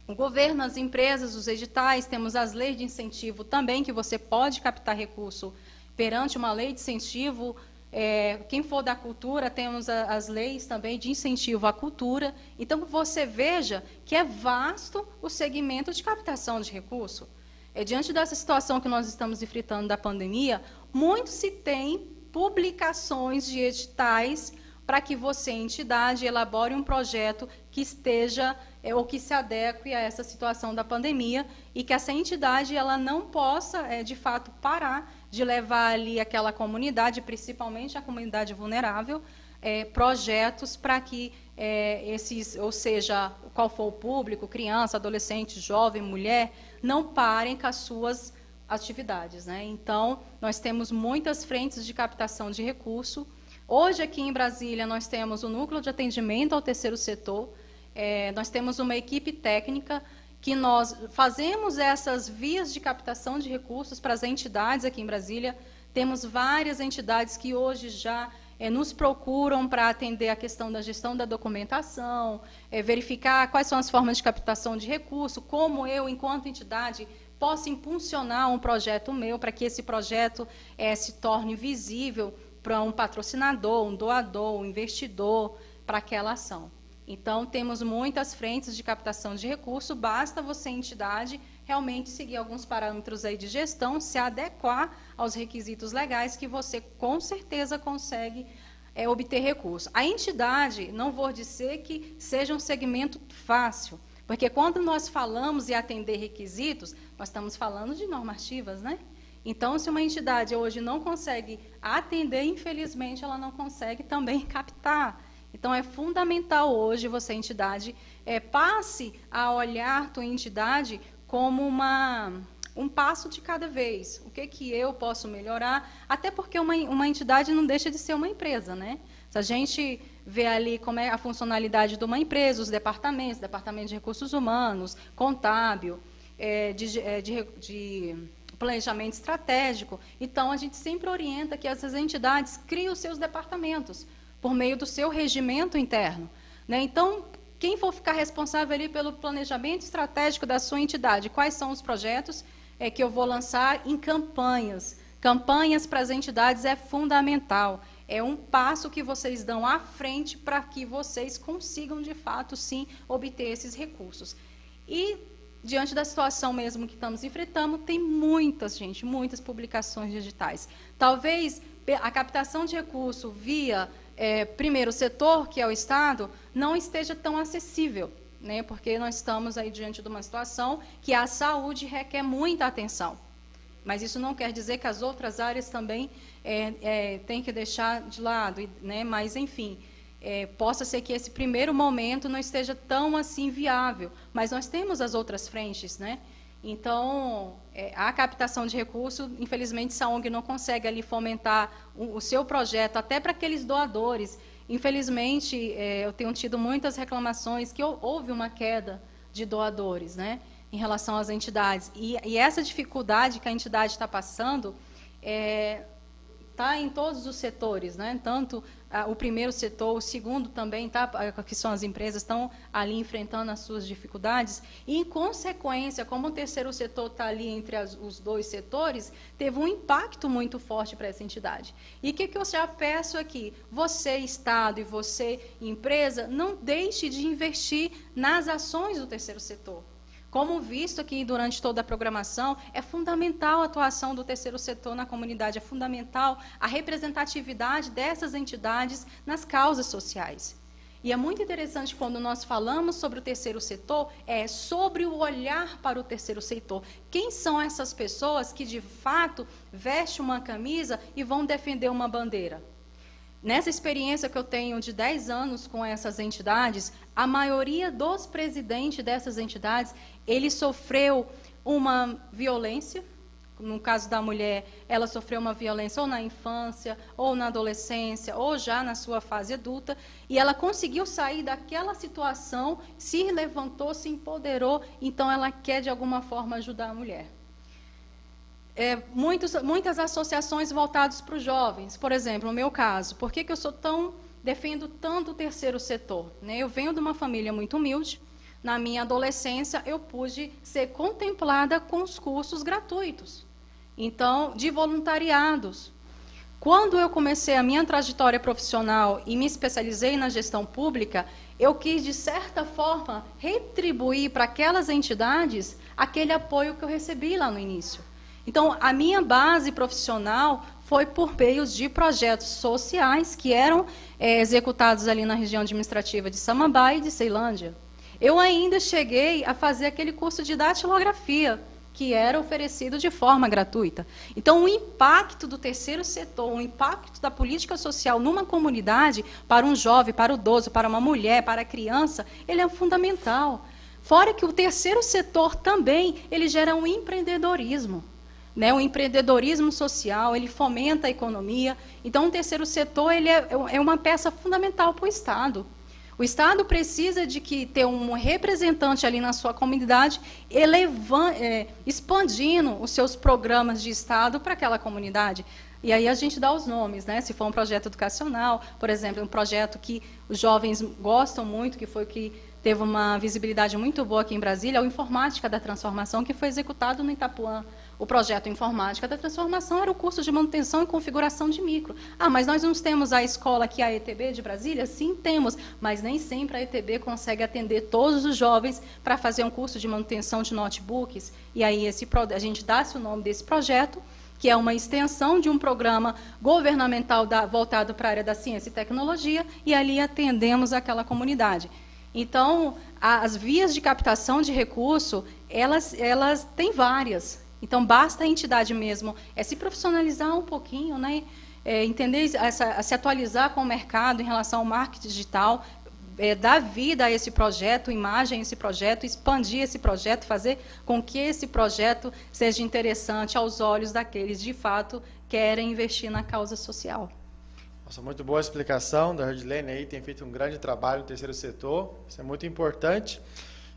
o governo, as empresas, os editais, temos as leis de incentivo também, que você pode captar recurso perante uma lei de incentivo. Quem for da cultura, temos as leis também de incentivo à cultura. Então, você veja que é vasto o segmento de captação de recurso. Diante dessa situação que nós estamos enfrentando da pandemia, muito se tem publicações de editais para que você, entidade, elabore um projeto que esteja ou que se adeque a essa situação da pandemia e que essa entidade ela não possa, de fato, parar de levar ali aquela comunidade, principalmente a comunidade vulnerável, projetos para que ou seja, qual for o público, criança, adolescente, jovem, mulher, não parem com as suas atividades. Então, nós temos muitas frentes de captação de recurso. Hoje, aqui em Brasília, nós temos o Núcleo de Atendimento ao Terceiro Setor, nós temos uma equipe técnica que nós fazemos essas vias de captação de recursos para as entidades aqui em Brasília. Temos várias entidades que hoje já nos procuram para atender a questão da gestão da documentação, verificar quais são as formas de captação de recurso, como eu, enquanto entidade, posso impulsionar um projeto meu para que esse projeto se torne visível para um patrocinador, um doador, um investidor para aquela ação. Então, temos muitas frentes de captação de recurso, basta você, entidade, realmente seguir alguns parâmetros aí de gestão, se adequar aos requisitos legais que você, com certeza, consegue obter recurso. A entidade, não vou dizer que seja um segmento fácil, porque quando nós falamos em atender requisitos, nós estamos falando de normativas, né? Então, se uma entidade hoje não consegue atender, infelizmente, ela não consegue também captar. Então, é fundamental hoje você, entidade, passe a olhar tua entidade como um passo de cada vez. O que eu posso melhorar? Até porque uma entidade não deixa de ser uma empresa, né? Se a gente vê ali como é a funcionalidade de uma empresa, os departamentos, departamento de recursos humanos, contábil, de planejamento estratégico, então a gente sempre orienta que essas entidades criem os seus departamentos, por meio do seu regimento interno, né? Então, quem for ficar responsável ali pelo planejamento estratégico da sua entidade, quais são os projetos que eu vou lançar em campanhas? Campanhas para as entidades é fundamental, é um passo que vocês dão à frente para que vocês consigam, de fato, sim, obter esses recursos. E, diante da situação mesmo que estamos enfrentando, tem muitas publicações digitais. Talvez a captação de recurso via primeiro setor, que é o Estado, não esteja tão acessível, né? Porque nós estamos aí diante de uma situação que a saúde requer muita atenção. Mas isso não quer dizer que as outras áreas também têm que deixar de lado, né? Mas, enfim, possa ser que esse primeiro momento não esteja tão assim viável, mas nós temos as outras frentes, né? Então, a captação de recursos, infelizmente, essa ONG não consegue ali fomentar o seu projeto, até para aqueles doadores. Infelizmente, eu tenho tido muitas reclamações que houve uma queda de doadores, né, em relação às entidades. E essa dificuldade que a entidade está passando está em todos os setores, né? Tanto o primeiro setor, o segundo também, que são as empresas, estão ali enfrentando as suas dificuldades, e, em consequência, como o terceiro setor está ali entre os dois setores, teve um impacto muito forte para essa entidade. E o que eu já peço aqui? Você, Estado, e você, empresa, não deixe de investir nas ações do terceiro setor. Como visto aqui durante toda a programação, é fundamental a atuação do terceiro setor na comunidade, é fundamental a representatividade dessas entidades nas causas sociais. E é muito interessante quando nós falamos sobre o terceiro setor, sobre o olhar para o terceiro setor. Quem são essas pessoas que, de fato, vestem uma camisa e vão defender uma bandeira? Nessa experiência que eu tenho de 10 anos com essas entidades, a maioria dos presidentes dessas entidades, ele sofreu uma violência. No caso da mulher, ela sofreu uma violência ou na infância, ou na adolescência, ou já na sua fase adulta, e ela conseguiu sair daquela situação, se levantou, se empoderou, então ela quer, de alguma forma, ajudar a mulher. Muitas associações voltadas para os jovens, por exemplo, no meu caso, por que eu defendo tanto o terceiro setor? Né? Eu venho de uma família muito humilde, na minha adolescência eu pude ser contemplada com os cursos gratuitos, então, de voluntariados. Quando eu comecei a minha trajetória profissional e me especializei na gestão pública, eu quis, de certa forma, retribuir para aquelas entidades aquele apoio que eu recebi lá no início. Então, a minha base profissional foi por meio de projetos sociais que eram executados ali na região administrativa de Samambaia e de Ceilândia. Eu ainda cheguei a fazer aquele curso de datilografia, que era oferecido de forma gratuita. Então, o impacto do terceiro setor, o impacto da política social numa comunidade, para um jovem, para o idoso, para uma mulher, para a criança, ele é fundamental. Fora que o terceiro setor também, ele gera um empreendedorismo. Né, o empreendedorismo social, ele fomenta a economia. Então, o terceiro setor ele é uma peça fundamental para o Estado. O Estado precisa de ter um representante ali na sua comunidade, expandindo os seus programas de Estado para aquela comunidade. E aí a gente dá os nomes, né? Se for um projeto educacional, por exemplo, um projeto que os jovens gostam muito, que foi o que teve uma visibilidade muito boa aqui em Brasília, é o Informática da Transformação, que foi executado no Itapuã. O projeto Informática da Transformação era o curso de manutenção e configuração de micro. Ah, mas nós não temos a escola aqui, a ETB de Brasília? Sim, temos, mas nem sempre a ETB consegue atender todos os jovens para fazer um curso de manutenção de notebooks. E aí a gente dá-se o nome desse projeto, que é uma extensão de um programa governamental voltado para a área da ciência e tecnologia, e ali atendemos aquela comunidade. Então, as vias de captação de recurso, elas têm várias. Então, basta a entidade mesmo se profissionalizar um pouquinho, né? Entender, se atualizar com o mercado em relação ao marketing digital, dar vida a esse projeto, imagem a esse projeto, expandir esse projeto, fazer com que esse projeto seja interessante aos olhos daqueles, de fato, querem investir na causa social. Nossa, muito boa explicação da Redlane aí, tem feito um grande trabalho no terceiro setor, isso é muito importante.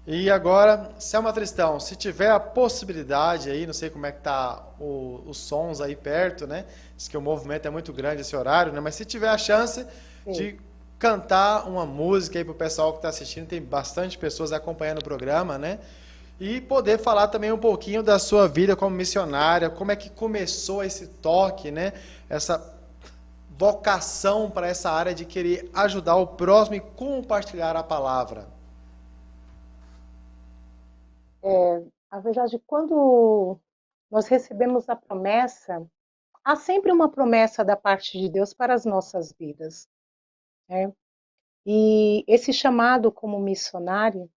E agora, Selma Tristão, se tiver a possibilidade aí, não sei como é que está os sons aí perto, né? Diz que o movimento é muito grande esse horário, né? Mas se tiver a chance de cantar uma música aí para o pessoal que está assistindo, tem bastante pessoas acompanhando o programa, né? E poder falar também um pouquinho da sua vida como missionária, como é que começou esse toque, né? Essa vocação para essa área de querer ajudar o próximo e compartilhar a palavra. Na verdade, quando nós recebemos a promessa, há sempre uma promessa da parte de Deus para as nossas vidas, né? E esse chamado como missionário,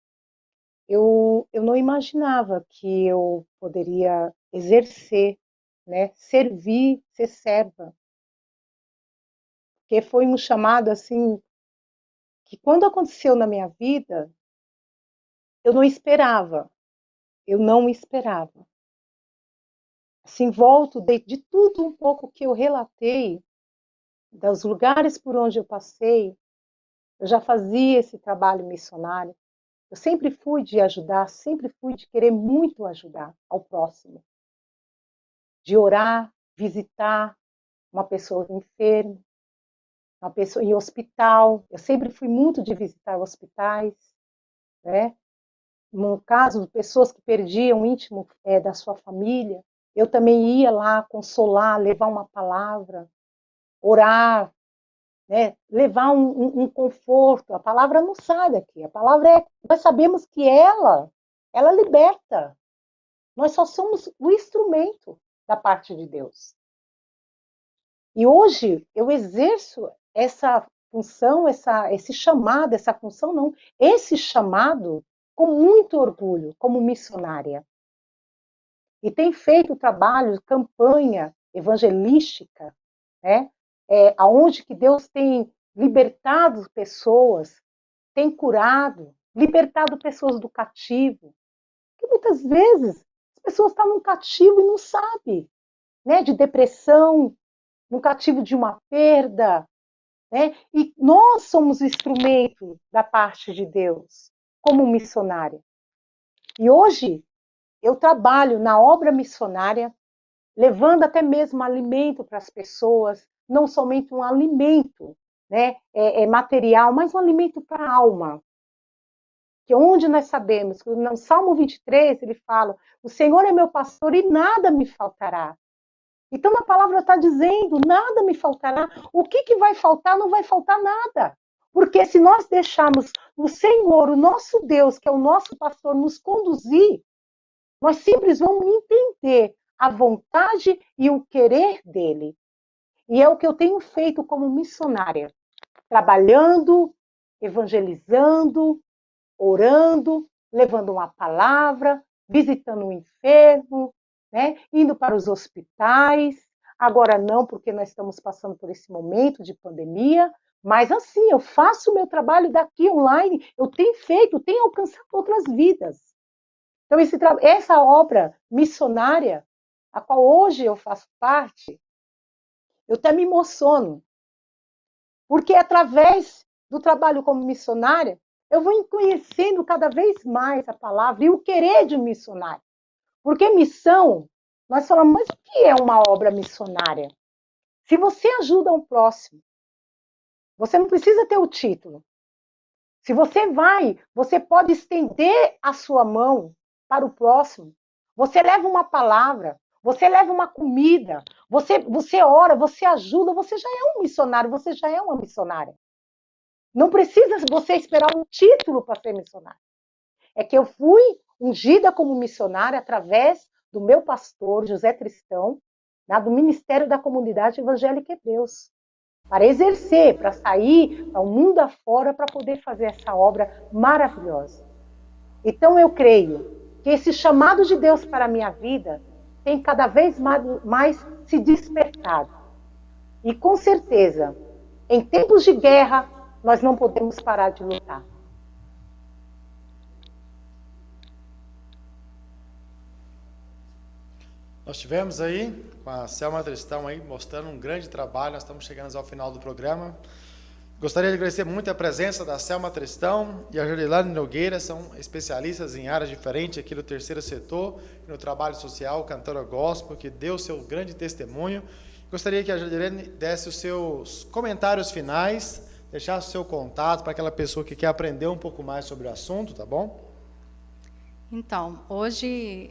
eu não imaginava que eu poderia exercer, né? Servir, ser serva. Porque foi um chamado assim, que quando aconteceu na minha vida, eu não esperava. Eu não esperava. Assim, volto de tudo um pouco que eu relatei, dos lugares por onde eu passei, eu já fazia esse trabalho missionário. Eu sempre fui de ajudar, sempre fui de querer muito ajudar ao próximo. De orar, visitar uma pessoa enferma, uma pessoa em hospital. Eu sempre fui muito de visitar hospitais, né? No caso, pessoas que perdiam o íntimo da sua família, eu também ia lá consolar, levar uma palavra, orar, né? Levar um conforto. A palavra não sai daqui. A palavra nós sabemos que ela liberta. Nós só somos o instrumento da parte de Deus. E hoje eu exerço essa função, esse chamado, essa função não, esse chamado com muito orgulho, como missionária. E tem feito trabalho, campanha evangelística, né? Aonde que Deus tem libertado pessoas, tem curado, libertado pessoas do cativo. Porque muitas vezes as pessoas estão num cativo e não sabem, né? De depressão, num cativo de uma perda, né? E nós somos o instrumento da parte de Deus, como missionária. E hoje eu trabalho na obra missionária, levando até mesmo alimento para as pessoas, não somente um alimento, né, material, mas um alimento para a alma. Que onde nós sabemos, que no Salmo 23 ele fala, o Senhor é meu pastor e nada me faltará. Então a palavra está dizendo, nada me faltará. O que vai faltar? Não vai faltar nada. Porque se nós deixarmos o Senhor, o nosso Deus, que é o nosso pastor, nos conduzir, nós sempre vamos entender a vontade e o querer dele. E é o que eu tenho feito como missionária. Trabalhando, evangelizando, orando, levando uma palavra, visitando o enfermo, né? Indo para os hospitais. Agora não, porque nós estamos passando por esse momento de pandemia, mas assim, eu faço o meu trabalho daqui online, eu tenho feito, tenho alcançado outras vidas. Então, essa obra missionária, a qual hoje eu faço parte, eu até me emociono, porque através do trabalho como missionária, eu vou conhecendo cada vez mais a palavra e o querer de um missionário. Porque missão, nós falamos, mas o que é uma obra missionária? Se você ajuda um próximo, você não precisa ter o título. Se você vai, você pode estender a sua mão para o próximo. Você leva uma palavra, você leva uma comida, você ora, você ajuda, você já é um missionário, você já é uma missionária. Não precisa você esperar um título para ser missionário. É que eu fui ungida como missionária através do meu pastor, José Tristão, do Ministério da Comunidade Evangélica Hebreus, para exercer, para sair para o mundo afora, para poder fazer essa obra maravilhosa. Então eu creio que esse chamado de Deus para a minha vida tem cada vez mais se despertado. E com certeza, em tempos de guerra, nós não podemos parar de lutar. Nós tivemos aí com a Selma Tristão aí mostrando um grande trabalho. Nós estamos chegando ao final do programa. Gostaria de agradecer muito a presença da Selma Tristão e a Jordilane Nogueira, são especialistas em áreas diferentes aqui do terceiro setor, no trabalho social, cantora gospel, que deu seu grande testemunho. Gostaria que a Jordilane desse os seus comentários finais, deixasse o seu contato para aquela pessoa que quer aprender um pouco mais sobre o assunto, tá bom? Então, hoje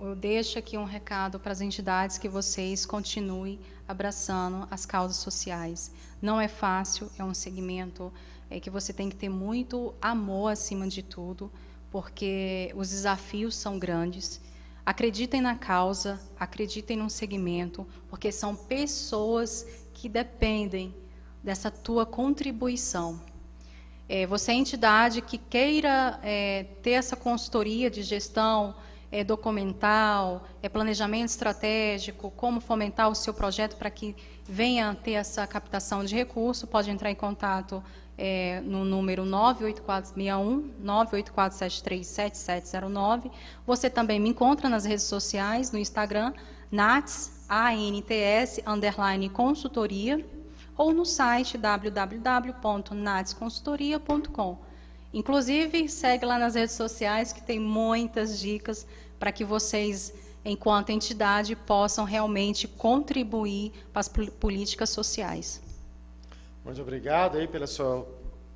eu deixo aqui um recado para as entidades que vocês continuem abraçando as causas sociais. Não é fácil, é um segmento que você tem que ter muito amor acima de tudo, porque os desafios são grandes. Acreditem na causa, acreditem no segmento, porque são pessoas que dependem dessa tua contribuição. Você é entidade que queira ter essa consultoria de gestão documental, planejamento estratégico, como fomentar o seu projeto para que venha ter essa captação de recurso, pode entrar em contato no número 984737709. Você também me encontra nas redes sociais, no Instagram, NATS, _consultoria, ou no site www.natsconsultoria.com. Inclusive, segue lá nas redes sociais que tem muitas dicas para que vocês, enquanto entidade, possam realmente contribuir para as políticas sociais. Muito obrigado aí pelo seu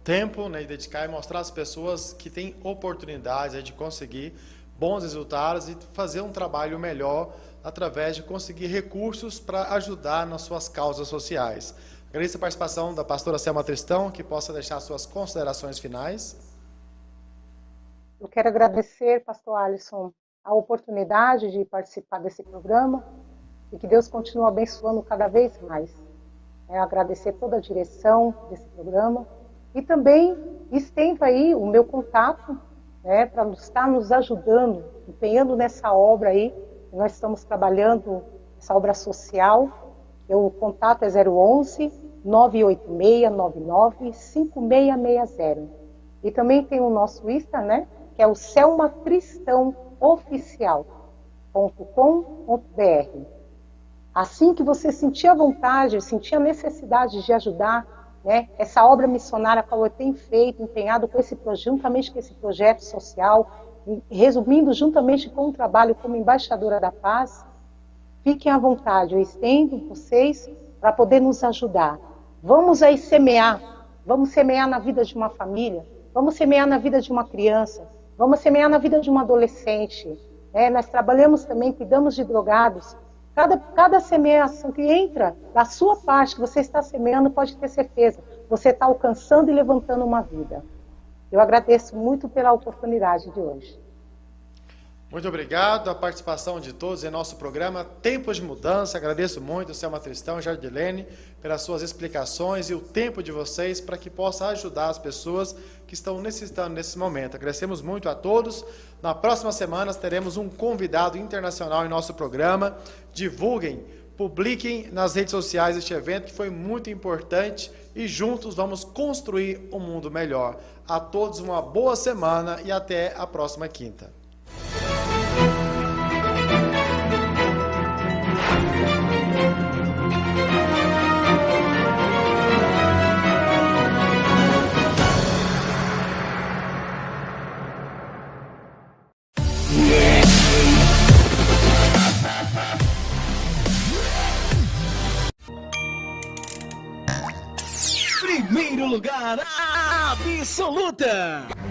tempo, né, e dedicar e mostrar às pessoas que têm oportunidades de conseguir bons resultados e fazer um trabalho melhor através de conseguir recursos para ajudar nas suas causas sociais. Agradeço a participação da pastora Selma Tristão, que possa deixar suas considerações finais. Eu quero agradecer, pastor Alisson, a oportunidade de participar desse programa e que Deus continue abençoando cada vez mais. Agradecer toda a direção desse programa e também estendo aí o meu contato, para estar nos ajudando, empenhando nessa obra aí, que nós estamos trabalhando, essa obra social. O contato é 011 98699 5660. E também tem o nosso Insta, que é o selmacristãooficial.com.br. Assim que você sentir a vontade, sentir a necessidade de ajudar, essa obra missionária que eu tenho feito, empenhado com juntamente com esse projeto social, resumindo juntamente com o trabalho como embaixadora da paz, fiquem à vontade, eu estendo vocês para poder nos ajudar. Vamos aí semear na vida de uma família, vamos semear na vida de uma criança, vamos semear na vida de um adolescente. Nós trabalhamos também, cuidamos de drogados. Cada semeação que entra da sua parte, que você está semeando, pode ter certeza, você está alcançando e levantando uma vida. Eu agradeço muito pela oportunidade de hoje. Muito obrigado a participação de todos em nosso programa Tempos de Mudança. Agradeço muito, Selma Tristão e Jardilene, pelas suas explicações e o tempo de vocês para que possa ajudar as pessoas que estão necessitando nesse momento. Agradecemos muito a todos. Na próxima semana teremos um convidado internacional em nosso programa. Divulguem, publiquem nas redes sociais este evento que foi muito importante e juntos vamos construir um mundo melhor. A todos uma boa semana e até a próxima quinta. primeiro lugar absoluta.